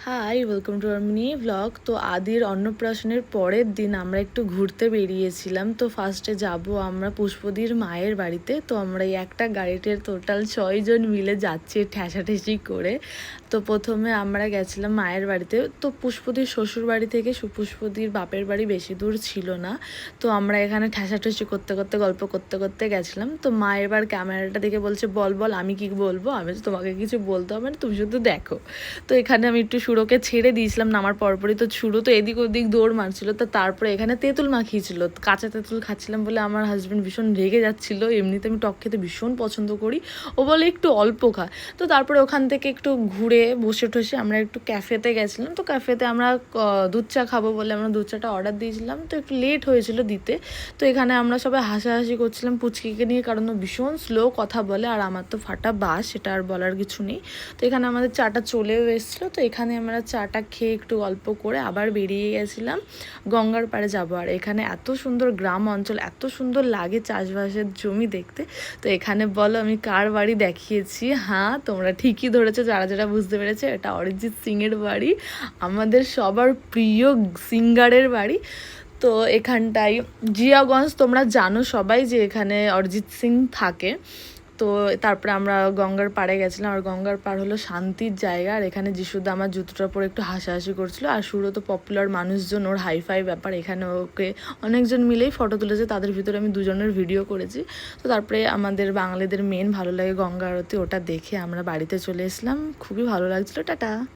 High, welcome to our mini vlog. তো আদির অন্নপ্রাশনের পরের দিন আমরা একটু ঘুরতে বেরিয়েছিলাম। তো ফার্স্টে যাব আমরা পুষ্পদির মায়ের বাড়িতে। তো আমরা এই একটা গাড়িতে টোটাল 6 জন মিলে যাচ্ছি ঠেসাঠেসি করে। তো প্রথমে আমরা গেছিলাম মায়ের বাড়িতে। তো পুষ্পদির শ্বশুর বাড়ি থেকে পুষ্পদির বাপের বাড়ি বেশি দূর ছিল না। তো আমরা এখানে ঠেসাঠেসি করতে করতে গল্প করতে করতে গেছিলাম। তো মা এবার ক্যামেরাটা দেখে বলছে, বল বল আমি কি বলবো। আমি তো তোমাকে কিছু বলতে হবে না, তুমি শুধু দেখো। তো এখানে আমি একটু সুরোকে ছেড়ে দিয়েছিলাম নামার পরপরই। তো সুরো তো এদিক ওদিক দৌড় মারছিল। তো তারপরে এখানে তেঁতুল মাখিয়েছিল, কাঁচা তেঁতুল খাচ্ছিলাম বলে আমার হাজব্যান্ড ভীষণ রেগে যাচ্ছিল। এমনিতে আমি টক খেতে ভীষণ পছন্দ করি, ও বলে একটু অল্প খা। তো তারপরে ওখান থেকে একটু ঘুরে বসে টসে আমরা একটু ক্যাফেতে গেছিলাম। তো ক্যাফেতে আমরা দুধ চা খাবো বলে আমরা দুধ চাটা অর্ডার দিয়েছিলাম। তো একটু লেট হয়েছিল দিতে। তো এখানে আমরা সবাই হাসাহাসি করছিলাম পুচকিকে নিয়ে, কারণ ও ভীষণ স্লো কথা বলে আর আমার তো ফাটা বাস, সেটা আর বলার কিছু নেই। তো এখানে আমাদের চাটা চলেও এসেছিলো। তো এখানে আমরা চাটা খেয়ে একটু গল্প করে আবার বেরিয়ে গেছিলাম গঙ্গার পাড়ে যাবো। আর এখানে এত সুন্দর গ্রাম অঞ্চল, এত সুন্দর লাগে চাষবাসের জমি দেখতে। তো এখানে বলো আমি কার বাড়ি দেখিয়েছি? হ্যাঁ, তোমরা ঠিকই ধরেছো, যারা যারা বুঝতে পেরেছে, এটা অরিজিৎ সিংয়ের বাড়ি, আমাদের সবার প্রিয় সিঙ্গারের বাড়ি। তো এখানটায় জিয়াগঞ্জ, তোমরা জানো সবাই যে এখানে অরিজিৎ সিং থাকে। তো তারপরে আমরা গঙ্গার পাড়ে গেছিলাম। আর গঙ্গার পাড় হলো শান্তির জায়গা। আর এখানে যিশুদা আমার জুতোটার পরে একটু হাসাহাসি করছিল। আর সুরো তো পপুলার মানুষজন, ওর হাইফাই ব্যাপার। এখানে ওকে অনেকজন মিলেই ফটো তুলেছে, তাদের ভিতরে আমি দুজনের ভিডিও করেছি। তো তারপরে আমাদের বাঙালিদের মেন ভালো লাগে গঙ্গা আরতি, ওটা দেখে আমরা বাড়িতে চলে এসলাম। খুবই ভালো লাগছিলো। টাটা।